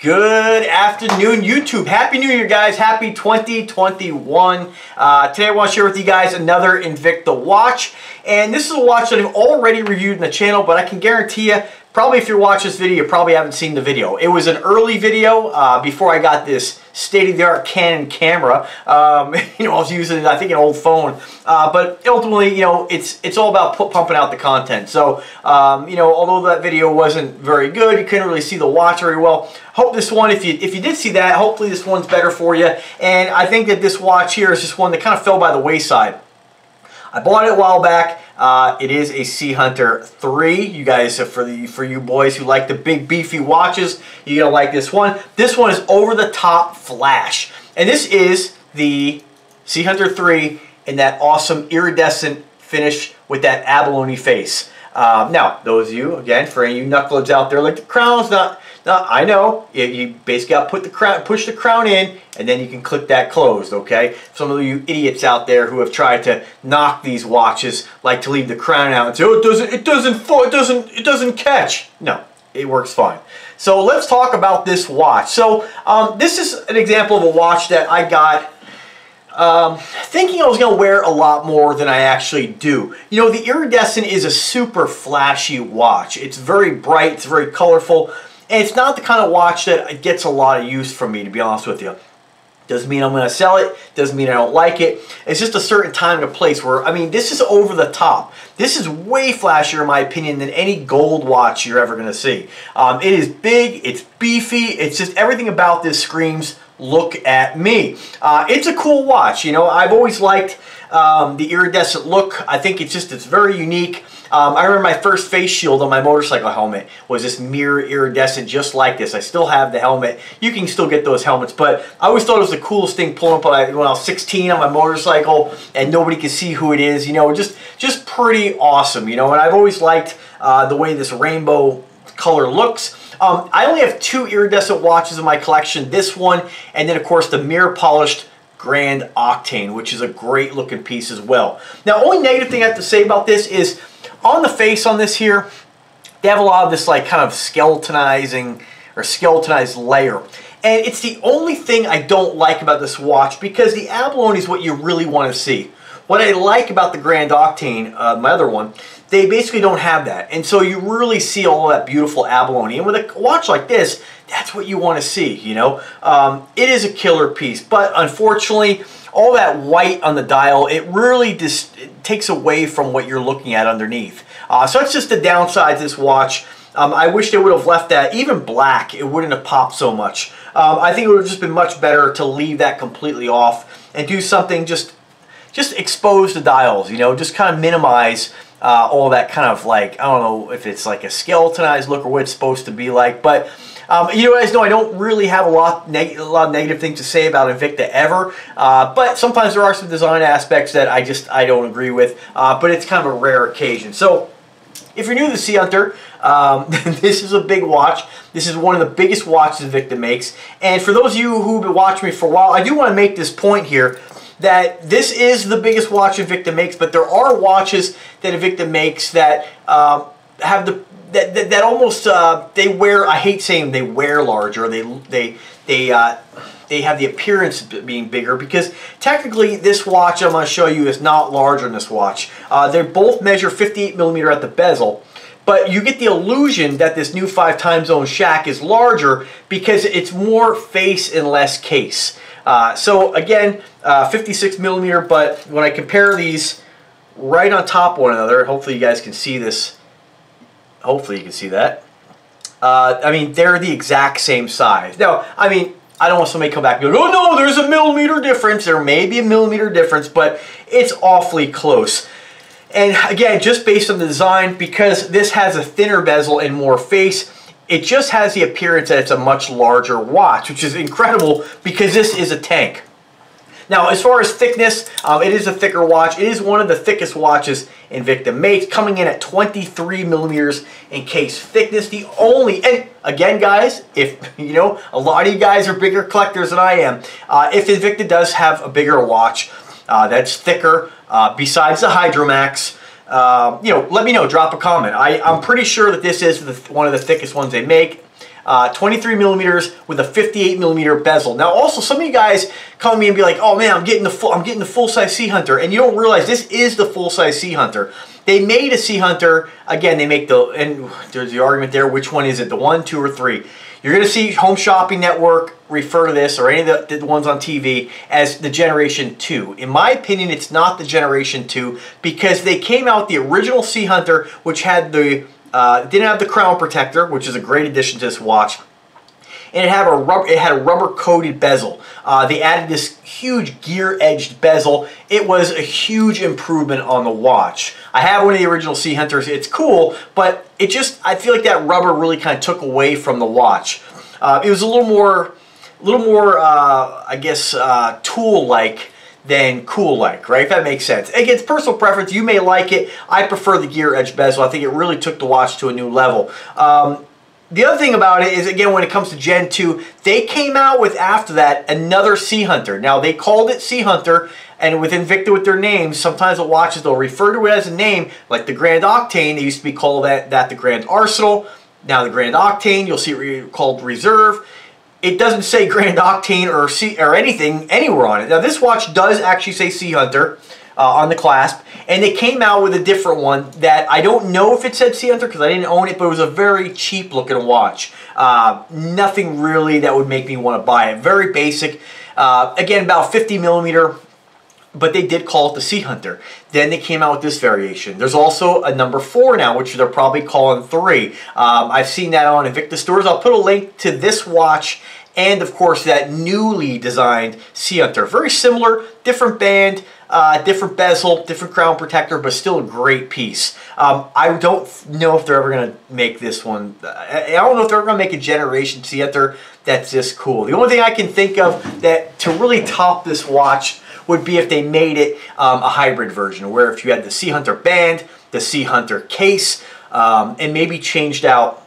Good afternoon, YouTube. Happy New Year, guys. Happy 2021. Today I want to share with you guys another Invicta watch. And this is a watch that I've already reviewed in the channel, but I can guarantee you, probably if you're watching this video, you probably haven't seen the video. It was an early video before I got this state-of-the-art Canon camera. I was using, I think, an old phone. But ultimately, it's all about pumping out the content. So, although that video wasn't very good, you couldn't really see the watch very well. Hope this one, if you did see that, hopefully this one's better for you. And I think that this watch here is just one that kind of fell by the wayside. I bought it a while back. It is a Sea Hunter 3. You guys, for you boys who like the big beefy watches, you're gonna like this one. This one is over the top flash, and this is the Sea Hunter 3 in that awesome iridescent finish with that abalone face. Now, those of you, again, for any of you knuckleheads out there, like the crown's not. I know you basically got to put the crown, push the crown in, and then you can click that closed. Okay. Some of you idiots out there who have tried to knock these watches like to leave the crown out and say, "Oh, it doesn't catch." No, it works fine. So let's talk about this watch. So this is an example of a watch that I got. Thinking I was going to wear a lot more than I actually do. The iridescent is a super flashy watch. It's very bright, it's very colorful, and it's not the kind of watch that gets a lot of use from me, to be honest with you. Doesn't mean I'm going to sell it, doesn't mean I don't like it. It's just a certain time and a place where, this is over the top. This is way flashier, in my opinion, than any gold watch you're ever going to see. It is big, it's beefy, it's just everything about this screams, look at me. It's a cool watch. I've always liked the iridescent look. I think it's very unique. I remember my first face shield on my motorcycle helmet was this mirror iridescent just like this. I still have the helmet. You can still get those helmets, but I always thought it was the coolest thing pulling up when I was 16 on my motorcycle and nobody could see who it is. Just pretty awesome. And I've always liked the way this rainbow color looks. I only have 2 iridescent watches in my collection. This one, and then of course the mirror polished Grand Octane, which is a great looking piece as well. Now, only negative thing I have to say about this is on the face on this here, they have a lot of this like kind of skeletonizing or skeletonized layer. And it's the only thing I don't like about this watch because the abalone is what you really want to see. What I like about the Grand Octane, my other one, they basically don't have that. And so you really see all that beautiful abalone. And with a watch like this, that's what you want to see, It is a killer piece. But unfortunately, all that white on the dial, it really just takes away from what you're looking at underneath. So that's just the downside to this watch. I wish they would have left that, even black, it wouldn't have popped so much. I think it would have just been much better to leave that completely off and do something just expose the dials, just kind of minimize all that kind of like, I don't know if it's like a skeletonized look or what it's supposed to be like, but you guys know I don't really have a lot of negative things to say about Invicta ever, but sometimes there are some design aspects that I don't agree with, but it's kind of a rare occasion. So if you're new to the Sea Hunter, this is a big watch. This is one of the biggest watches Invicta makes, and for those of you who've been watching me for a while, I do want to make this point here that this is the biggest watch Invicta makes, but there are watches that Invicta makes that have the that almost they wear. I hate saying they wear larger. They have the appearance of being bigger because technically this watch I'm going to show you is not larger than this watch. They both measure 58mm at the bezel, but you get the illusion that this new 5 time zone shack is larger because it's more face and less case. So again, 56mm, but when I compare these right on top of one another, hopefully you guys can see this. Hopefully you can see that. They're the exact same size. Now, I don't want somebody to come back and go, "Oh no, there's a millimeter difference." There may be a millimeter difference, but it's awfully close. And again, just based on the design, because this has a thinner bezel and more face, it just has the appearance that it's a much larger watch, which is incredible because this is a tank. Now, as far as thickness, it is a thicker watch. It is one of the thickest watches Invicta makes, coming in at 23mm in case thickness. And again, guys, if a lot of you guys are bigger collectors than I am, if Invicta does have a bigger watch that's thicker, besides the Hydromax, let me know. Drop a comment. I'm pretty sure that this is one of the thickest ones they make. 23 millimeters with a 58 millimeter bezel. Now, also, some of you guys come to me and be like, "Oh man, I'm getting the full size Sea Hunter," and you don't realize this is the full size Sea Hunter. They made a Sea Hunter, again, they make and there's the argument there, which one is it, the 1, 2, or 3? You're going to see Home Shopping Network refer to this, or any of the ones on TV, as the Generation 2. In my opinion, it's not the Generation 2, because they came out with the original Sea Hunter, which had the, didn't have the crown protector, which is a great addition to this watch. And it had a rubber coated bezel. They added this huge gear edged bezel. It was a huge improvement on the watch. I have one of the original Sea Hunters. It's cool, but it just, I feel like that rubber really kind of took away from the watch. It was a little more, I guess, tool-like than cool-like, right? If that makes sense. Again, it's personal preference. You may like it. I prefer the gear edge bezel. I think it really took the watch to a new level. The other thing about it is, again, when it comes to Gen 2, they came out with, after that, another Sea Hunter. Now, they called it Sea Hunter, and with Invicta with their names, sometimes the watches, they'll refer to it as a name, like the Grand Octane. They used to be called that the Grand Arsenal. Now the Grand Octane, you'll see it called Reserve. It doesn't say Grand Octane or anything anywhere on it. Now, this watch does actually say Sea Hunter on the clasp, and they came out with a different one that I don't know if it said Sea Hunter because I didn't own it, but it was a very cheap looking watch. Nothing really that would make me want to buy it. Very basic. Again, about 50 millimeter, but they did call it the Sea Hunter. Then they came out with this variation. There's also a number 4 now, which they're probably calling 3. I've seen that on Invicta stores. I'll put a link to this watch and, of course, that newly designed Sea Hunter. Very similar, different band, different bezel, different crown protector, but still a great piece. I don't know if they're ever going to make this one. I don't know if they're ever going to make a Generation Sea Hunter that's this cool. The only thing I can think of that to really top this watch would be if they made it a hybrid version, where if you had the Sea Hunter band, the Sea Hunter case, and maybe changed out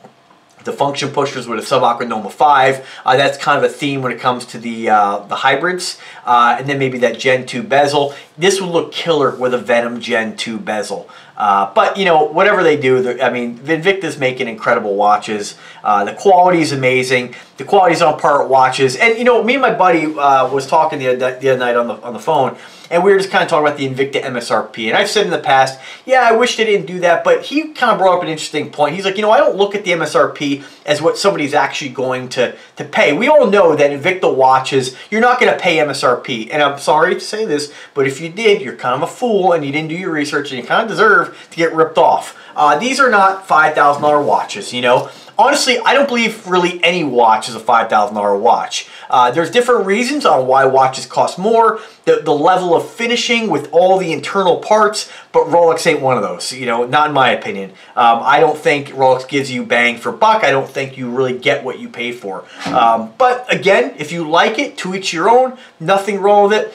the function pushers with a Sub-Aqua Noma 5. That's kind of a theme when it comes to the hybrids. And then maybe that Gen 2 bezel. This would look killer with a Venom Gen 2 bezel. But, you know, whatever they do, I mean, Invicta's making incredible watches. The quality is amazing. The quality is on par with watches. And, you know, me and my buddy was talking the other night on the phone, and we were just kind of talking about the Invicta MSRP. And I've said in the past, yeah, I wish they didn't do that, but he kind of brought up an interesting point. He's like, you know, I don't look at the MSRP as what somebody's actually going to pay. We all know that Invicta watches, you're not going to pay MSRP. And I'm sorry to say this, but if you did, you're kind of a fool and you didn't do your research and you kind of deserve to get ripped off. These are not $5,000 watches, you know. Honestly, I don't believe really any watch is a $5,000 watch. There's different reasons on why watches cost more, the level of finishing with all the internal parts, but Rolex ain't one of those, you know, not in my opinion. I don't think Rolex gives you bang for buck. I don't think you really get what you pay for. But again, if you like it, to each your own, nothing wrong with it.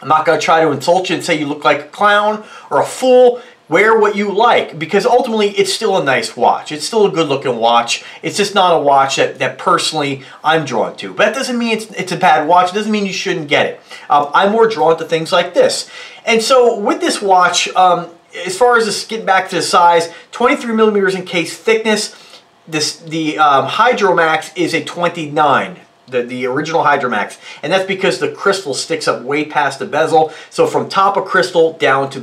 I'm not going to try to insult you and say you look like a clown or a fool. Wear what you like, because ultimately it's still a nice watch. It's still a good looking watch. It's just not a watch that personally I'm drawn to. But that doesn't mean it's a bad watch. It doesn't mean you shouldn't get it. I'm more drawn to things like this. And so with this watch, as far as this, getting back to the size, 23 millimeters in case thickness. The Hydromax is a 29. The original Hydromax, and that's because the crystal sticks up way past the bezel. So from top of crystal down to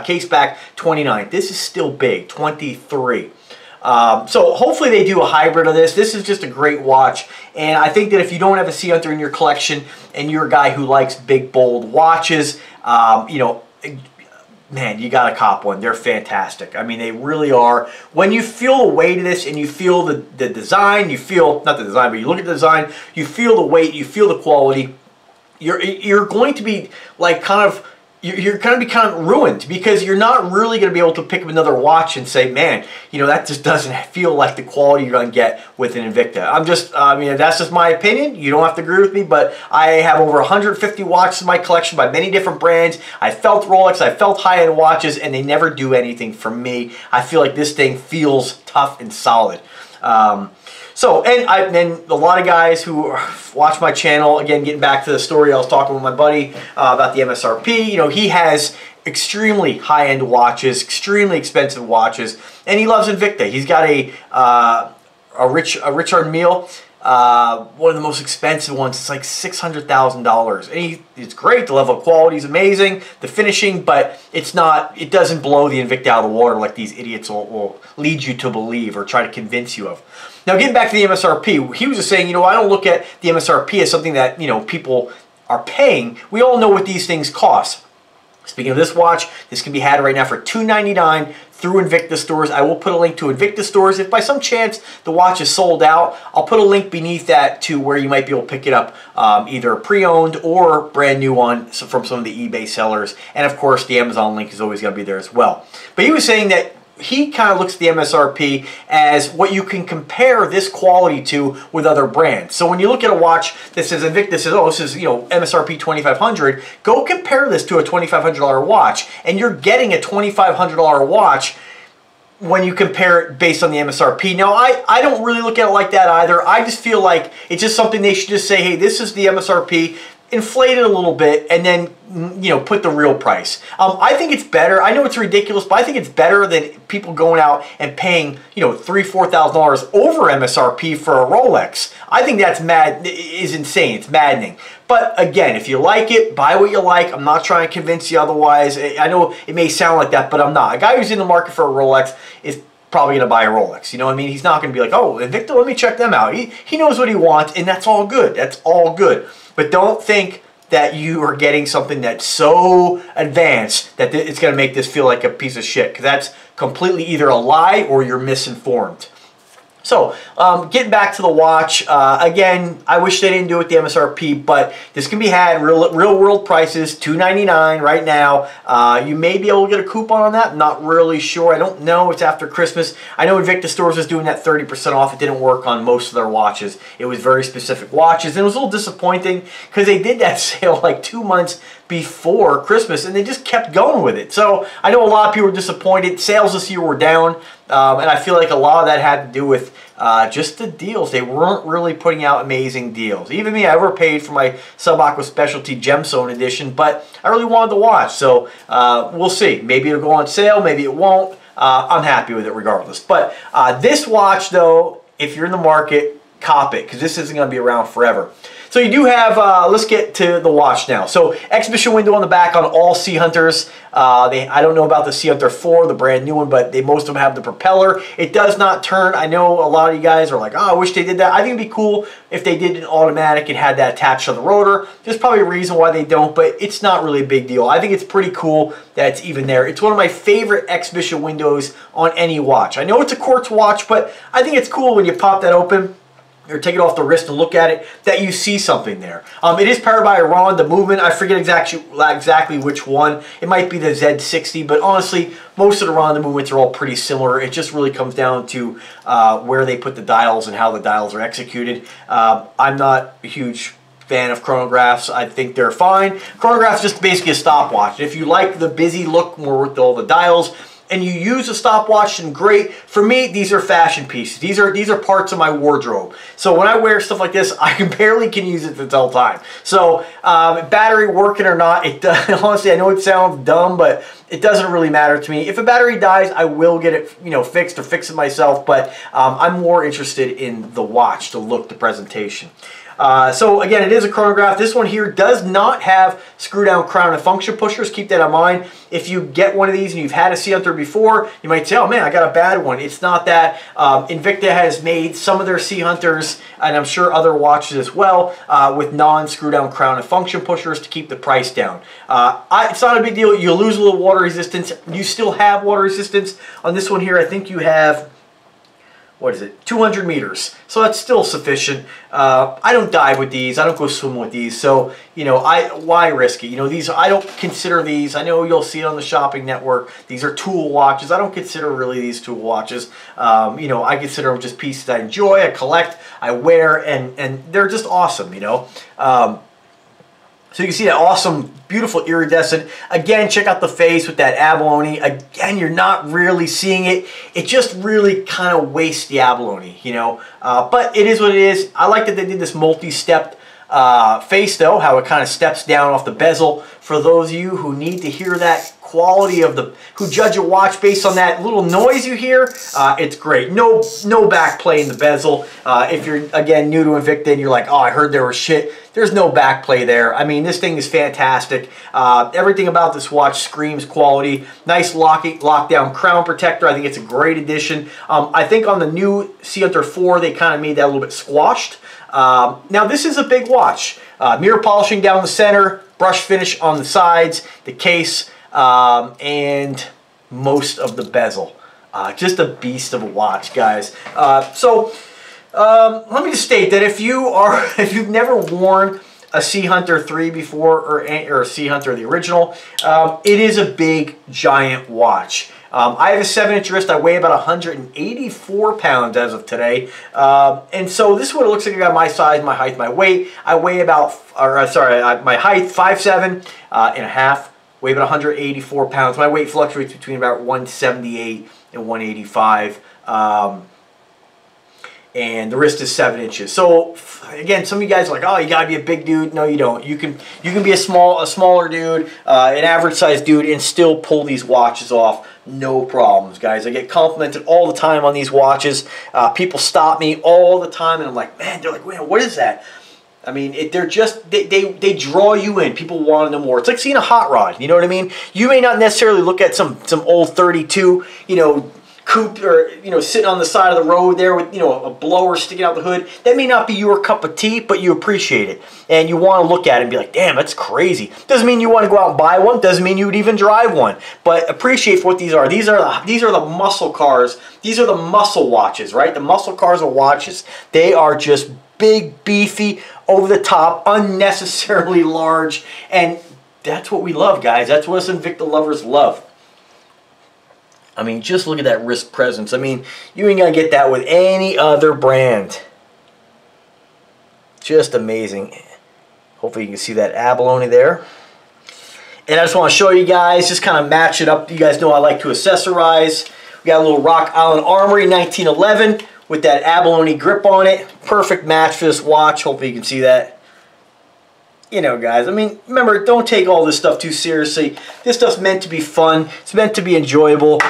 case back, 29. This is still big, 23. So hopefully they do a hybrid of this. This is just a great watch, and I think that if you don't have a Sea Hunter in your collection and you're a guy who likes big, bold watches, you know, man, you got to cop one. They're fantastic. I mean, they really are. When you feel the weight of this and you feel the design, you feel, not the design, but you look at the design, you feel the weight, you feel the quality, you're going to be like you're going to be kind of ruined, because you're not really going to be able to pick up another watch and say, man, you know, that just doesn't feel like the quality you're going to get with an Invicta. I mean, that's just my opinion. You don't have to agree with me, but I have over 150 watches in my collection by many different brands. I felt Rolex, I felt high-end watches, and they never do anything for me. I feel like this thing feels tough and solid. And a lot of guys who watch my channel, again, getting back to the story I was talking with my buddy about the MSRP, you know, he has extremely high-end watches, extremely expensive watches, and he loves Invicta. He's got Richard Mille. One of the most expensive ones. It's like $600,000, and it's great. The level of quality is amazing, the finishing, but it's not. It doesn't blow the Invicta out of the water like these idiots will lead you to believe or try to convince you of. Now, getting back to the MSRP, he was just saying, I don't look at the MSRP as something that people are paying. We all know what these things cost. Speaking of this watch, this can be had right now for $299 through Invicta stores. I will put a link to Invicta stores. If by some chance the watch is sold out, I'll put a link beneath that to where you might be able to pick it up either pre-owned or brand new from some of the eBay sellers. And of course, the Amazon link is always going to be there as well. But he was saying that he kind of looks at the MSRP as what you can compare this quality to with other brands. So when you look at a watch that says Invicta, says, oh, this is MSRP $2,500, go compare this to a $2,500 watch, and you're getting a $2,500 watch when you compare it based on the MSRP. Now, I don't really look at it like that either. I just feel like it's just something they should just say, hey, this is the MSRP, inflate it a little bit, and then put the real price. I think it's better. I know it's ridiculous, but I think it's better than people going out and paying $3,000–4,000 over MSRP for a Rolex. I think that's is insane. It's maddening. But again, if you like it, buy what you like. I'm not trying to convince you otherwise. I know it may sound like that, but I'm not. A guy who's in the market for a Rolex is probably going to buy a Rolex. You know what I mean? He's not going to be like, oh, Invicta, let me check them out. He knows what he wants, and that's all good. That's all good. But don't think that you are getting something that's so advanced that it's going to make this feel like a piece of shit, because that's completely either a lie or you're misinformed. So, getting back to the watch, again, I wish they didn't do it with the MSRP, but this can be had real world prices, $299 right now. You may be able to get a coupon on that. I'm not really sure. I don't know. It's after Christmas. I know Invicta Stores was doing that 30% off. It didn't work on most of their watches. It was very specific watches, and it was a little disappointing because they did that sale like 2 months before Christmas, and they just kept going with it. So I know a lot of people were disappointed. Sales this year were down, and I feel like a lot of that had to do with just the deals. They weren't really putting out amazing deals. Even me, I overpaid for my Sub-Aqua Specialty Gemstone Edition, but I really wanted the watch. So we'll see. Maybe it'll go on sale. Maybe it won't. I'm happy with it regardless. But this watch, though, if you're in the market, cop it, because this isn't going to be around forever. So you do have, let's get to the watch now. So exhibition window on the back on all Sea Hunters. I don't know about the Sea Hunter 4, the brand new one, but most of them have the propeller. It does not turn. I know a lot of you guys are like, oh, I wish they did that. I think it'd be cool if they did an automatic and had that attached to the rotor. There's probably a reason why they don't, but it's not really a big deal. I think it's pretty cool that it's even there. It's one of my favorite exhibition windows on any watch. I know it's a quartz watch, but I think it's cool when you pop that open or take it off the wrist and look at it, that you see something there. It is powered by Iran. The movement, I forget exactly which one. It might be the Z60, but honestly, most of the Iran movements are all pretty similar. It just really comes down to where they put the dials and how the dials are executed. I'm not a huge fan of chronographs. I think they're fine. Chronograph's just basically a stopwatch. If you like the busy look more with all the dials, and you use a stopwatch, and great. For me, these are fashion pieces. These are parts of my wardrobe. So when I wear stuff like this, I barely can use it to tell time. So battery working or not, it does, honestly, I know it sounds dumb, but it doesn't really matter to me. If a battery dies, I will get it fixed or fix it myself, but I'm more interested in the watch, the look, the presentation. So again, it is a chronograph. This one here does not have screw down crown and function pushers. Keep that in mind. If you get one of these and you've had a Sea Hunter before, you might say, oh man, I got a bad one. It's not that. Invicta has made some of their Sea Hunters, and I'm sure other watches as well, with non-screw down crown and function pushers to keep the price down. It's not a big deal. You lose a little water resistance. You still have water resistance. On this one here, I think you have, what is it, 200 meters. So that's still sufficient. I don't dive with these. I don't go swim with these. So, why risk it? These, I don't consider these. I know you'll see it on the shopping network. These are tool watches. I don't consider really these tool watches. I consider them just pieces I enjoy, I collect, I wear, and they're just awesome, So you can see that awesome, beautiful iridescent. Again, check out the face with that abalone. Again, you're not really seeing it. It just really kind of wastes the abalone, But it is what it is. I like that they did this multi-stepped face, though, how it kind of steps down off the bezel. For those of you who need to hear that quality of the, who judge a watch based on that little noise you hear, it's great. No back play in the bezel. If you're, again, new to Invicta and you're like, oh, I heard there was shit, there's no back play there. I mean, this thing is fantastic. Everything about this watch screams quality. Nice lockdown crown protector. I think it's a great addition. I think on the new Sea Hunter 4, they kind of made that a little bit squashed. Now, this is a big watch. Mirror polishing down the center, brush finish on the sides, the case, and most of the bezel. Just a beast of a watch, guys. Let me just state that if you've never worn a Sea Hunter 3 before, or a Sea Hunter the original, it is a big, giant watch. I have a 7-inch wrist. I weigh about 184 pounds as of today. And so this is what it looks like. I got my size, my height, my weight. I weigh about, my height, 5'7" and a half. Weigh about 184 pounds. My weight fluctuates between about 178 and 185. And the wrist is 7 inches. So again, some of you guys are like, oh, you gotta be a big dude. No, you don't. You can be a smaller dude, an average sized dude, and still pull these watches off. No problems, guys. I get complimented all the time on these watches. People stop me all the time, and I'm like, man, they're like, wait, what is that? I mean, they're just, they draw you in. People want to know more. It's like seeing a hot rod. You know what I mean? You may not necessarily look at some old 32, you know, coupe, or, you know, sitting on the side of the road there with, you know, a blower sticking out the hood. That may not be your cup of tea, but you appreciate it. And you want to look at it and be like, damn, that's crazy. Doesn't mean you want to go out and buy one. Doesn't mean you would even drive one. But appreciate for what these are. These are the muscle cars. These are the muscle watches, right? The muscle cars are watches. They are just big, beefy, over the top, unnecessarily large. And that's what we love, guys. That's what us Invicta lovers love. I mean, just look at that wrist presence. I mean, you ain't gonna get that with any other brand. Just amazing. Hopefully you can see that abalone there. And I just want to show you guys, just kind of match it up. You guys know I like to accessorize. We got a little Rock Island Armory 1911 with that abalone grip on it. Perfect match for this watch. Hopefully you can see that. You know, guys, I mean, remember, don't take all this stuff too seriously. This stuff's meant to be fun. It's meant to be enjoyable.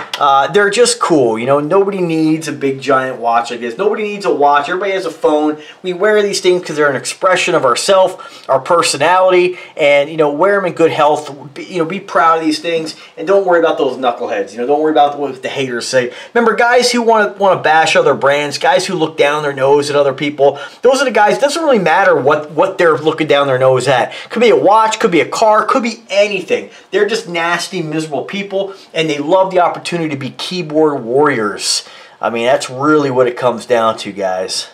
They're just cool. You know, nobody needs a big, giant watch like this. Nobody needs a watch. Everybody has a phone. We wear these things because they're an expression of ourself, our personality, and, you know, wear them in good health. Be proud of these things, and don't worry about those knuckleheads. You know, don't worry about what the haters say. Remember, guys who want to bash other brands, guys who look down their nose at other people, those are the guys. It doesn't really matter what they're looking down their nose at. Could be a watch, could be a car, could be anything. They're just nasty, miserable people, and they love the opportunity to be keyboard warriors. I mean, that's really what it comes down to, guys.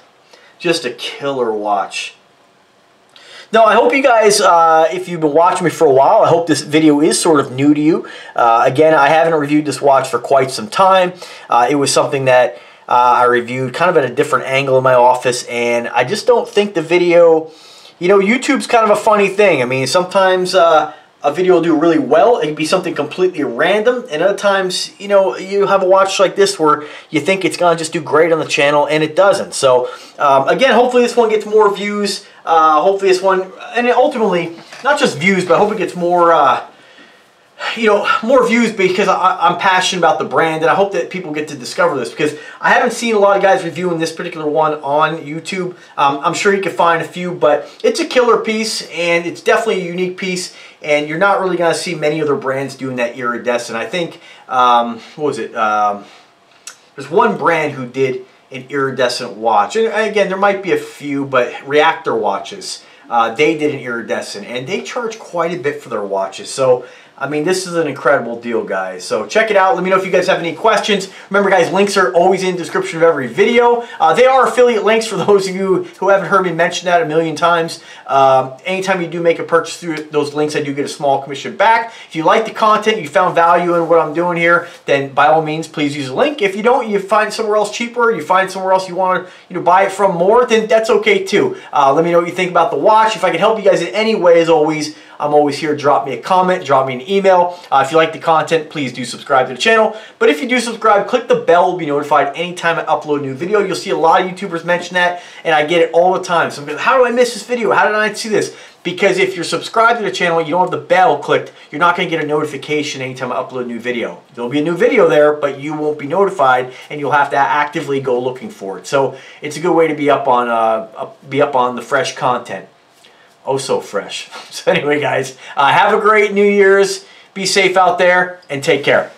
Just a killer watch. Now, I hope you guys, if you've been watching me for a while, I hope this video is sort of new to you. Again, I haven't reviewed this watch for quite some time. It was something that I reviewed kind of at a different angle in my office, and I just don't think the video... You know, YouTube's kind of a funny thing. I mean, sometimes a video will do really well. It can be something completely random. And other times, you know, you have a watch like this where you think it's going to just do great on the channel, and it doesn't. So, again, hopefully this one gets more views. Hopefully this one, and ultimately, not just views, but I hope it gets more... you know, more views, because I'm passionate about the brand, and I hope that people get to discover this, because I haven't seen a lot of guys reviewing this particular one on YouTube. I'm sure you can find a few, but it's a killer piece, and it's definitely a unique piece, and you're not really going to see many other brands doing that iridescent. I think, what was it? There's one brand who did an iridescent watch, and again, there might be a few, but Reactor watches, they did an iridescent, and they charge quite a bit for their watches. So, I mean, this is an incredible deal, guys. So check it out. Let me know if you guys have any questions. Remember, guys, links are always in the description of every video. They are affiliate links for those of you who haven't heard me mention that a million times. Anytime you do make a purchase through those links, I do get a small commission back. If you like the content, you found value in what I'm doing here, then by all means, please use a link. If you don't, you find somewhere else cheaper, you find somewhere else you want to buy it from more, then that's okay too. Let me know what you think about the watch. If I can help you guys in any way, as always, I'm always here. Drop me a comment, drop me an email. If you like the content, please do subscribe to the channel. But if you do subscribe, click the bell to be notified anytime I upload a new video. You'll see a lot of YouTubers mention that, and I get it all the time. So I'm going, how do I miss this video? How did I not see this? Because if you're subscribed to the channel, you don't have the bell clicked, you're not going to get a notification anytime I upload a new video. There'll be a new video there, but you won't be notified, and you'll have to actively go looking for it. So it's a good way to be up on the fresh content. Oh, so fresh. So anyway, guys, have a great New Year's. Be safe out there, and take care.